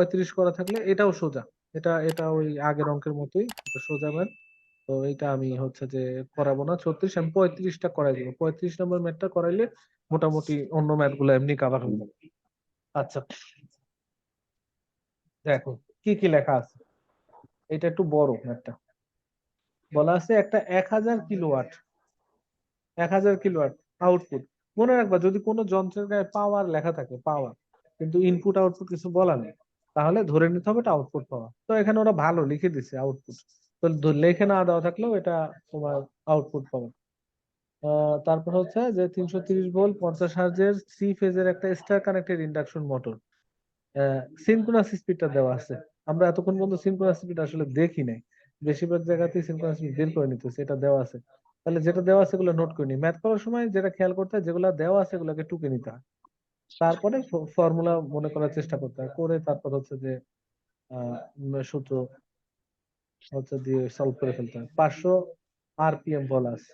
35 করা থাকলে এটাও সোজা, এটা এটা ওই আগের অঙ্কের মতোই, এটা সোজা ম্যাথ। তো এটা আমি হচ্ছে যে করাবো না 36, আমি 35টা করাই দেবো। 35 নম্বর ম্যাথটা করাইলে মোটামুটি অন্য ম্যাথ গুলো এমনি কাভার হয়ে যাবে। আচ্ছা দেখো কি কি লেখা আছে, এটা একটু বড় ম্যাথটা। বলা আছে একটা 1000 কিলোওয়াট, 1000 কিলোওয়াট আউটপুট। মনে রাখবা যদি কোনো যন্ত্রের গায়ে পাওয়ার লেখা থাকে, পাওয়ার, কিন্তু ইনপুট আউটপুট কিছু বলা নেই, তাহলে ধরে নিতে হবে এটা আউটপুট পাওয়ার। তো এখানে ওরা ভালো লিখে দিছে আউটপুট, তো লেখে না দেওয়া থাকলেও এটা তোমার আউটপুট পাওয়ার। তারপর হচ্ছে যে 330 ভোল্ট 50 হার্জের 3 ফেজের একটা star connected induction motor, synchronous স্পিডটা দেওয়া আছে। আমরা এতক্ষণ পর্যন্ত সিনক্রোনাস স্পিড আসলে দেখি নাই, বেশিরভাগ জায়গাতেই সিনক্রোনাস স্পিড বের করে নিতেছে, এটা দেওয়া আছে। তাহলে যেটা দেওয়া আছে সেগুলো নোট করে নি, ম্যাথ করার সময় যেটা খেয়াল করতে হয় যেগুলো দেওয়া আছে সেগুলোকে টুকে নিতে হয়, তারপরে ফর্মুলা মনে করার চেষ্টা করতে হয়, করে তারপর হচ্ছে যে সূত্র হচ্ছে দিয়ে সলভ করে ফেলতে হয়। 500 RPM বলা আছে।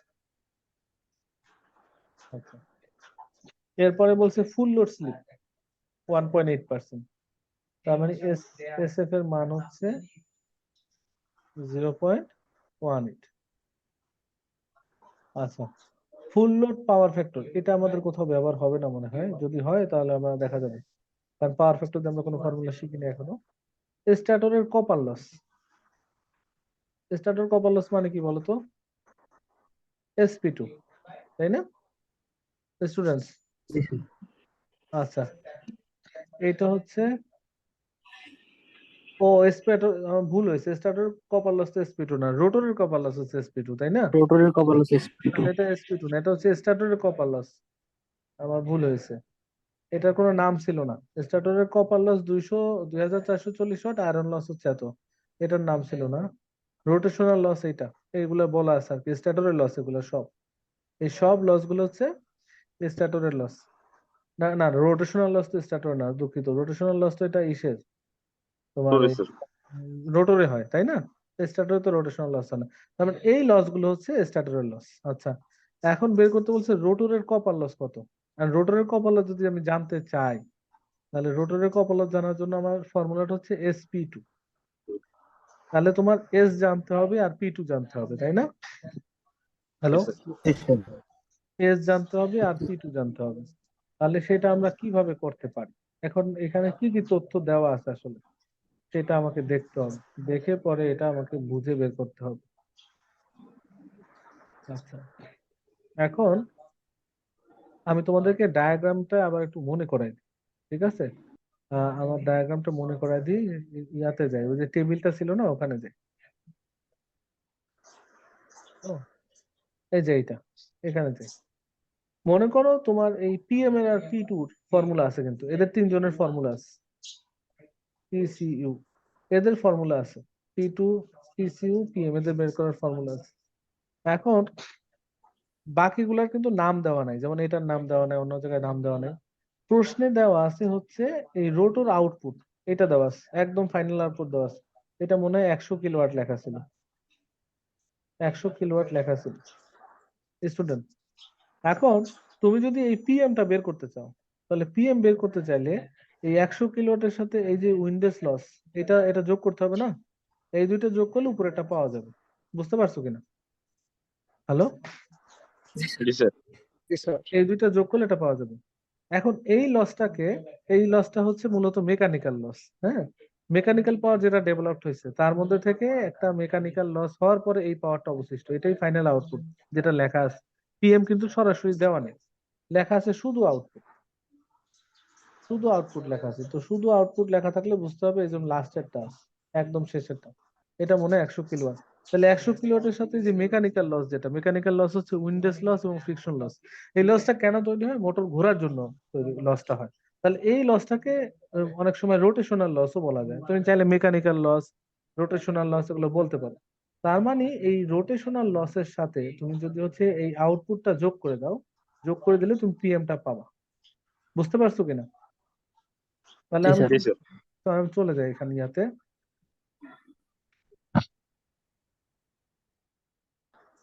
আচ্ছা, এরপরে বলছে ফুল লোড স্লিপ 1.8%, তার মানে এসএফ এর মান হচ্ছে 0.18। আচ্ছা, ফুল লোড পাওয়ার ফ্যাক্টর এটা আমাদের কোথাও ব্যবহার হবে না মনে হয়, যদি হয় তাহলে আমরা দেখা যাবে, কারণ পাওয়ার ফ্যাক্টর দিয়ে আমরা কোনো ফর্মুলা শিখিনি এখনো। স্ট্যাটরের কপার লস, স্ট্যাটর কপার লস মানে কি বলতো? SP2, তাই না স্টুডেন্টস? আচ্ছা, এটা হচ্ছে, ও স্প্যাটর, ভুল হয়েছে, স্ট্যাটর কপার লস তো SP2 না, রোটরের কপার লস হচ্ছে SP2, তাই না? রোটরের কপার লস SP2। তাহলে এটা SP2 না, এটা হচ্ছে স্ট্যাটরের কপার লস, আমার ভুল হয়েছে। এটার কোনো নাম ছিল না, স্ট্যাটরের copper loss 2440 watt, iron loss হচ্ছে এত, এটার নাম ছিল না। রোটেশনাল লস এইটা, এইগুলো বলা আছে আর কি, স্ট্যাটরের লস এগুলো সব, এই সব লস গুলো হচ্ছে স্ট্যাটরের লস। না না, রোটেশনাল লস তো স্ট্যাটর না, দুঃখিত, রোটেশনাল লস তো এটা ইসের, তোমার সরি এই স্যার। রোটরে হয়, তাই না? স্ট্যাটরে তো রোটেশনাল লস হয় না, তার মানে এই লস গুলো হচ্ছে স্ট্যাটরের লস। আচ্ছা, এখন বের করতে বলছে রোটরের কপার লস কত, আর রোটরের কপার লস যদি আমি জানতে চাই, তাহলে রোটরের কপার লস জানার জন্য আমার ফর্মুলাটা হচ্ছে SP2। তাহলে তোমার এস জানতে হবে আর P2 জানতে হবে, তাই না? হ্যালো, এস জানতে হবে আর P2 জানতে হবে। তাহলে সেটা আমরা কিভাবে করতে পারি? এখন এখানে কি কি তথ্য দেওয়া আছে আসলে সেটা আমাকে দেখতে হবে, দেখে পরে এটা আমাকে বুঝে বের করতে হবে। আচ্ছা, এখন আমি তোমাদেরকে ডায়াগ্রামটা আবার একটু মনে করাই দিই, ঠিক আছে? আমার ডায়াগ্রামটা মনে করাই দিই, ইয়াতে যাই, ওই যে টেবিলটা ছিল না ওখানে যাই। ও, এই যে এইটা, এখানে যাই। মনে করো তোমার এই পিএম এর আর P2 ফর্মুলা আছে, কিন্তু এদের তিনজনের ফর্মুলা আছে, PCU এদের ফর্মুলা আছে, P2 PCU PM এদের বের করার ফর্মুলা আছে। এখন বাকিগুলার কিন্তু নাম দেওয়া নাই, যেমন এটার নাম দেওয়া নাই, অন্য জায়গায় নাম দেওয়া নাই। প্রশ্নে দেওয়া আছে হচ্ছে এই রোটর আউটপুট, এটা দেওয়া আছে, একদম ফাইনাল আউটপুট দেওয়া আছে। এটা মনে হয় 100 কিলোওয়াট লেখা ছিল, 100 কিলোওয়াট লেখা ছিল স্টুডেন্ট। এখন তুমি যদি এই পিএমটা বের করতে চাও, তাহলে পিএম বের করতে চাইলে এই 100 কিলোওয়াটের সাথে এই যে উইন্ডোজ লস, এটা এটা যোগ করতে হবে না? এই দুইটা যোগ করলে উপরেটা পাওয়া যাবে, বুঝতে পারছো কিনা? হ্যালো, জি স্যার। এই দুইটা যোগ করলে এটা পাওয়া যাবে। এখন এই লসটাকে, এই লসটা হচ্ছে মূলত মেকানিক্যাল লস, হ্যাঁ, মেকানিক্যাল পাওয়ার যেটা ডেভেলপড হয়েছে তার মধ্যে থেকে একটা মেকানিক্যাল লস হওয়ার পরে এই পাওয়ারটা অবশিষ্ট, এটাই ফাইনাল আউটপুট যেটা লেখা আছে। পিএম কিন্তু সরাসরি দেওয়া নেই, লেখা আছে শুধু আউটপুট, শুধু আউটপুট লেখা আছে। তো শুধু আউটপুট লেখা থাকলে বুঝতে হবে এই যে লাস্টেরটা একদম শেষেরটা, এটা মনে হয় 100 কিলোওয়াট। তাহলে 100 কিলোওয়াটের সাথে যে মেকানিক্যাল লস, যেটা মেকানিক্যাল লস হচ্ছে উইন্ডেজ লস এবং ফ্রিকশন লস। এই লসটা কেন তৈরি হয়? মোটর ঘোরার জন্য লসটা হয়। তাহলে এই লসটাকে অনেক সময় রোটেশনাল লসও বলা যায়, তুমি চাইলে মেকানিক্যাল লস, রোটেশনাল লস এগুলো বলতে পারো। তার মানে এই রোটেশনাল লসের সাথে তুমি যদি হচ্ছে এই আউটপুটটা যোগ করে দাও, যোগ করে দিলে তুমি পিএমটা পাবা। বুঝতে পারছো কিনা? তাহলে জি আমি স্যার। জি স্যার। তো আমি চলে যাই এখানে ইয়াতে,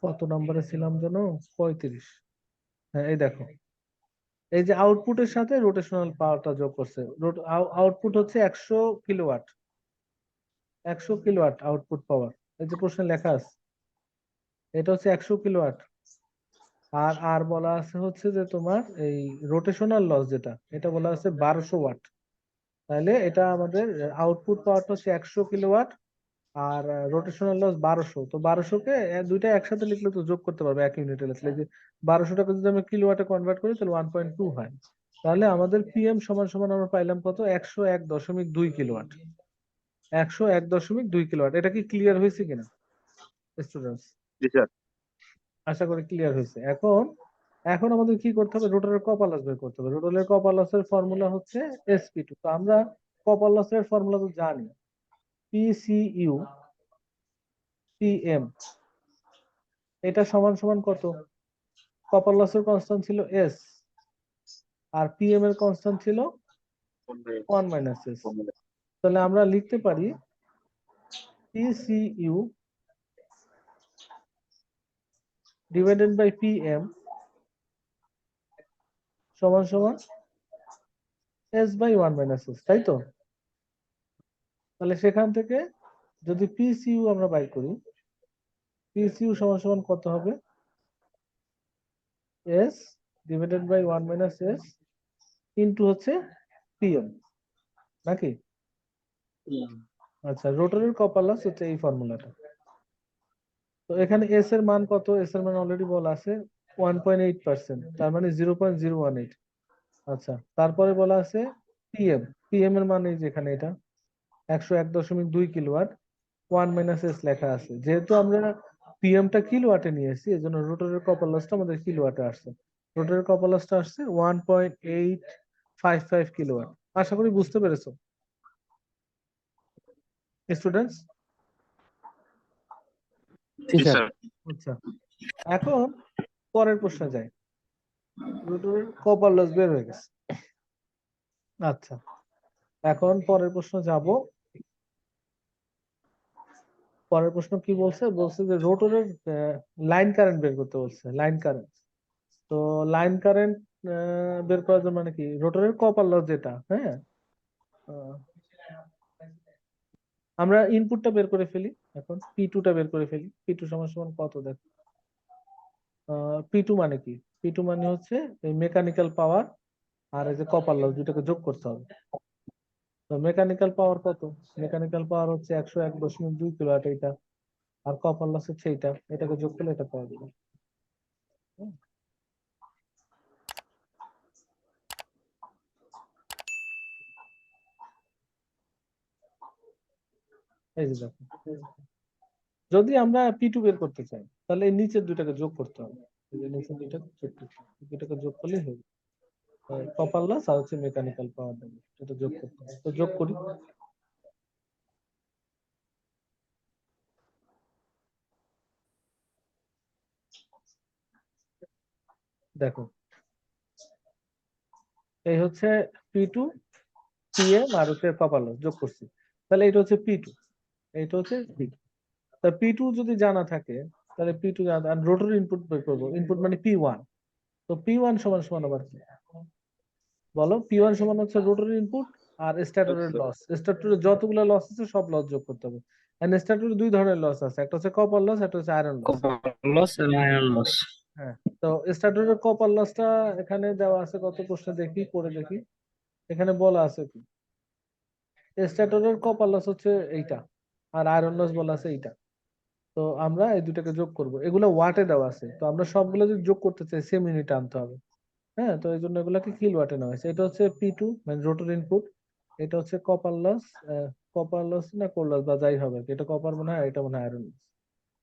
কত নম্বরে ছিলাম যেন, 35। হ্যাঁ এই দেখো, এই যে আউটপুটের সাথে রোটেশনাল পাওয়ারটা যোগ করছে। আউটপুট হচ্ছে 100 কিলোওয়াট, 100 কিলোওয়াট আউটপুট পাওয়ার। এই যে প্রশ্নে লেখা আছে এটা হচ্ছে 100 কিলোওয়াট। আর আর বলা আছে হচ্ছে যে তোমার এই রোটেশনাল লস যেটা, এটা বলা আছে 1200 ওয়াট। তাহলে এটা আমাদের আউটপুট পাওয়ারটা হচ্ছে 100 কিলোওয়াট, আর রোটেশনাল লস 1200। তো 1200 কে দুইটা একসাথে লিখলে তো যোগ করতে পারবে এক ইউনিটে লিখলে। যে 1200টাকে যদি আমি কিলোওয়াটে কনভার্ট করি তাহলে 1.2 হয়। তাহলে আমাদের পিএম সমান সমান আমরা পাইলাম কত? 101.2 কিলোওয়াট। 101.2 কিলোওয়াট। এটা কি ক্লিয়ার হয়েছে কিনা স্টুডেন্টস? জি স্যার। আশা করি ক্লিয়ার হয়েছে। এখন এখন আমাদের কি করতে হবে? রোটরের কপার লস বের করতে হবে। রোটরের কপার লসের ফর্মুলা হচ্ছে SP2। তো আমরা কপার লসের ফর্মুলা তো জানি, PCU PM, এটা সমান সমান কত? কপার লসের কনস্ট্যান্ট ছিল S, আর PM এর কনস্ট্যান্ট ছিল 1 মাইনাস S। তাহলে আমরা লিখতে পারি PCU ডিভাইডেড বাই PM সমান সমান S বাই 1 মাইনাস S, তাই তো? তাহলে সেখান থেকে যদি PCU আমরা বাই করি, PCU সমান সমান কত হবে? S divided by 1 minus S into হচ্ছে PM, নাকি? আচ্ছা, রোটরের কপার লস হচ্ছে এই ফর্মুলাটা। তো এখানে এস এর মান কত? এস এর মান অলরেডি বলা আছে 1.8%, তার মানে 0.018। আচ্ছা, তারপরে বলা আছে পিএম। পিএম এর মান এই যে এখানে এটা 101.2 কিলোওয়াট, 1 মাইনাস এস লেখা আছে। যেহেতু আমরা পিএমটা কিলোওয়াটে নিয়েছি, এই জন্য রোটরের কপার লসটা আমাদের কিলোওয়াটে আসছে। রোটরের কপার লসটা আসছে 1.855 কিলোওয়াট। আশা করি বুঝতে পেরেছো স্টুডেন্টস? জি স্যার। আচ্ছা, এখন পরের প্রশ্নে যাই। রোটরের কপার লস বের হয়ে গেছে। আচ্ছা, এখন পরের প্রশ্ন যাব। পরের প্রশ্ন কি বলছে? বলছে যে রোটরের লাইন কারেন্ট বের করতে বলছে, লাইন কারেন্ট। তো লাইন কারেন্ট বের করার জন্য মানে কি, রোটরের কপার লস যেটা, হ্যাঁ, আহ, আমরা ইনপুটটা বের করে ফেলি। এখন P2টা বের করে ফেলি। P2 সমান সমান কত? দেখো, P2 মানে কি? P2 মানে হচ্ছে এই মেকানিক্যাল পাওয়ার আর এই যে কপার লস দুটাকে যোগ করতে হবে। তো মেকানিক্যাল পাওয়ার কত? মেকানিক্যাল পাওয়ার হচ্ছে 101.2 কিলোওয়াট এটা, আর কপার লস হচ্ছে এইটা, এটাকে যোগ করলে এটা পাওয়া যাবে। হুম, এই যে দেখো, যদি আমরা P2 বের করতে চাই তাহলে এই নিচের দুইটাকে যোগ করতে হবে। এই যে নিচের দুইটাকে যোগ করতে হবে, দুইটাকে যোগ করলেই হবে। কপার লস আর হচ্ছে মেকানিক্যাল পাওয়ার দেবে, এটা যোগ করতে হবে। তো যোগ করি। দেখো, এই হচ্ছে P2, PM আর হচ্ছে কপার লস যোগ করছি। তাহলে এটা হচ্ছে P2, এইটা হচ্ছে P2। তা P2 যদি জানা থাকে তাহলে P2 জানা, আর রোটর ইনপুট বের করবো। ইনপুট মানে P1। তো P1 সমান সমান আবার কি? বলো, P1 সমান হচ্ছে রোটরের ইনপুট আর স্ট্যাটরের লস। স্ট্যাটরের যতগুলো লস আছে সব লস যোগ করতে হবে। এন্ড স্ট্যাটরের দুই ধরনের লস আছে, একটা হচ্ছে কপার লস, একটা হচ্ছে আয়রন লস। কপার লস এবং আয়রন লস। হ্যাঁ, তো স্ট্যাটরের কপার লসটা এখানে দেওয়া আছে কত? প্রশ্ন দেখি, পড়ে দেখি। এখানে বলা আছে কি, স্ট্যাটরের কপার লস হচ্ছে এইটা, আর আয়রন লস বলা আছে এইটা। তো আমরা এই দুটাকে যোগ করব। এগুলো ওয়াটে দেওয়া আছে, তো আমরা সবগুলো যদি যোগ করতে চাই সেম ইউনিটে আনতে হবে। হ্যাঁ, তো এই জন্য এগুলাকে কিলোওয়াটে নেওয়া হয়েছে। এটা হচ্ছে P2 মানে রোটর ইনপুট, এটা হচ্ছে কপার লস, কপার লস না কোর লস বা যাই হবে, এটা কপার মনে হয়, এটা মনে হয় আয়রন লস।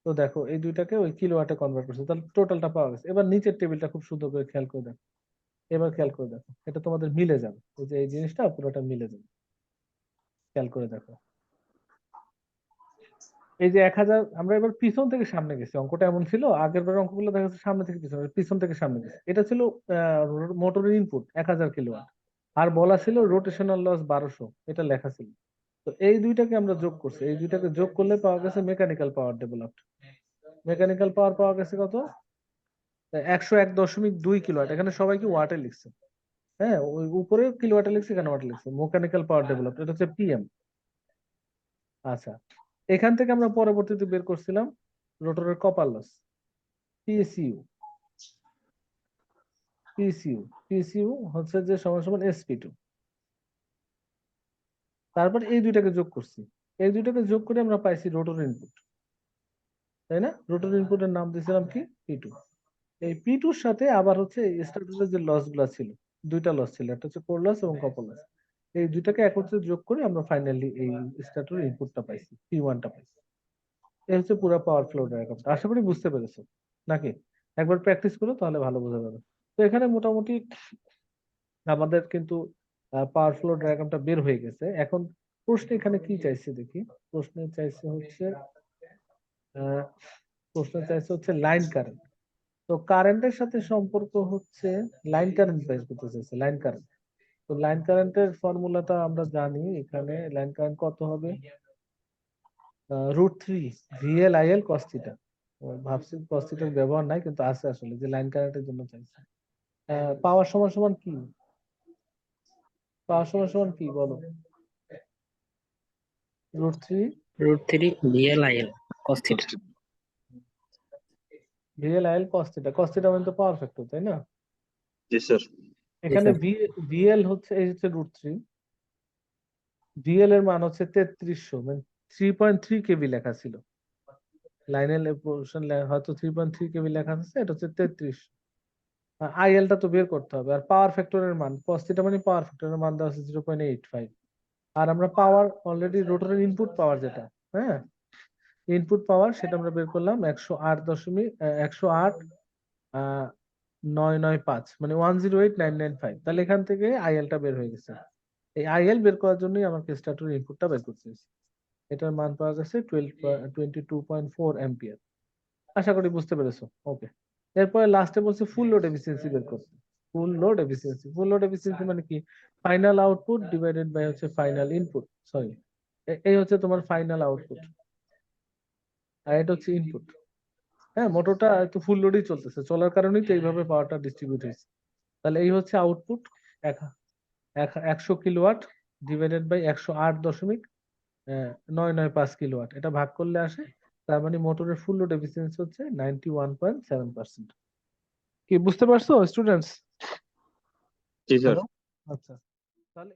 তো দেখো এই দুইটাকে ওই কিলোওয়াটে কনভার্ট করছে, তাহলে টোটালটা পাওয়া গেছে। এবার নিচের টেবিলটা খুব সুন্দর করে খেয়াল করে দেখো। এবার খেয়াল করে দেখো, এটা তোমাদের মিলে যাবে। এই যে এই জিনিসটা পুরোটা মিলে যাবে, খেয়াল করে দেখো। এই যে 1000, আমরা এবার পিছন থেকে সামনে গেছি। অঙ্কটা এমন ছিল, আগের বার অঙ্কগুলো দেখা যাচ্ছে সামনে থেকে পিছনে, পিছন থেকে সামনে গেছে। এটা ছিল মোটরের ইনপুট 1000 কিলোওয়াট, আর বলা ছিল রোটেশনাল লস 1200, এটা লেখা ছিল। তো এই দুইটাকে আমরা যোগ করছি, এই দুইটাকে যোগ করলে পাওয়া গেছে mechanical power developed. Mechanical power পাওয়া গেছে কত? 101.2 কিলোওয়াট। এখানে সবাই কি ওয়াটে লিখছে? হ্যাঁ, ওই উপরে কিলোওয়াটে লিখছি, এখানে ওয়াট লিখছি, মেকানিক্যাল পাওয়ার ডেভেলপ, এটা হচ্ছে পিএম। আচ্ছা, এখান থেকে আমরা পরবর্তীতে বের করছিলাম রোটরের কপার লস, পিএসইউ। পিএসইউ হচ্ছে যে সমান সমান SP2। তারপর এই দুইটাকে যোগ করছি, এই দুইটাকে যোগ করে আমরা পাইছি রোটর ইনপুট, তাই না? রোটর ইনপুটের নাম দিয়েছিলাম কি, P2। এই P2-র সাথে আবার হচ্ছে স্ট্যাটুসের যে লস গুলা ছিল, দুইটা লস ছিল, একটা হচ্ছে কোর লস এবং কপার লস, এই দুইটাকে একত্রে যোগ করে আমরা ফাইনালি এই স্ট্যাটুর ইনপুটটা পাইছি, P1টা পাইছি। এই হচ্ছে পুরো পাওয়ার ফ্লো ডায়াগ্রামটা। আশা করি বুঝতে পেরেছো নাকি? একবার প্র্যাকটিস করো তাহলে ভালো বোঝা যাবে। তো এখানে মোটামুটি আমাদের কিন্তু পাওয়ার ফ্লো ডায়াগ্রামটা বের হয়ে গেছে। এখন প্রশ্ন এখানে কি চাইছে দেখি। প্রশ্নে চাইছে হচ্ছে আহ, লাইন কারেন্ট। তো কারেন্টের সাথে সম্পর্ক হচ্ছে লাইন কারেন্ট বের করতে চাইছে, লাইন কারেন্ট। তো লাইন কারেন্টের ফর্মুলাটা আমরা জানি, এখানে লাইন কারেন্ট কত হবে, √3 VL/IL cos থিটা। ভাবছি cos থিটার ব্যবহার নাই, কিন্তু আছে আসলে, যে লাইন কারেন্টের জন্য চাইছে। পাওয়ার সমান সমান কি, পাওয়ার সমান সমান কি বলো? √3 √3 VLIL cos theta। VL/IL cos theta. cos theta মানে তো পাওয়ার ফ্যাক্টর, তাই না? জি স্যার। জি এখানে স্যার। VL হচ্ছে, এই হচ্ছে √3, VL এর মান হচ্ছে 3300, মানে 3.3 কেভি লেখা ছিল লাইনের পোর্শন, হয়তো 3.3 কেভি লেখা আছে, এটা হচ্ছে 3300। IL টা তো বের করতে হবে। আর পাওয়ার ফ্যাক্টরের মান cos থিটা মানে পাওয়ার ফ্যাক্টরের মান দেওয়া আছে 0.85। আর আমরা পাওয়ার অলরেডি রোটরের ইনপুট পাওয়ার যেটা, হ্যাঁ, ইনপুট পাওয়ার সেটা আমরা বের করলাম 108.995, মানে 108,995। তাহলে এখান থেকে IL টা বের হয়ে গেছে। এই IL বের করার জন্যই আমাকে স্ট্যাটুর ইনপুটটা বের করতে হয়েছে। এটার মান পাওয়া গেছে 22.4 অ্যাম্পিয়ার। আশা করি বুঝতে পেরেছো। ওকে, এরপরে লাস্টে বলছে ফুল লোড এফিসিয়েন্সি বের করতে। ফুল লোড এফিসিয়েন্সি মানে কি, ফাইনাল আউটপুট ডিভাইডেড বাই হচ্ছে ফাইনাল ইনপুট, সরি, এই হচ্ছে তোমার ফাইনাল আউটপুট, আর এটা হচ্ছে ইনপুট। হ্যাঁ, মোটরটা একটু ফুল লোডই চলতেছে, চলার কারণেই তো এইভাবে পাওয়ারটা ডিস্ট্রিবিউট হয়েছে। তাহলে এই হচ্ছে output, 100 kilowatt divided by 108.995 kilowatt, এটা ভাগ করলে আসে। তার মানে মোটরের ফুল লোড এফিসিয়েন্সি হচ্ছে 91.7%। কি বুঝতে পারছো স্টুডেন্টস? জি স্যার। হ্যালো, আচ্ছা, তাহলে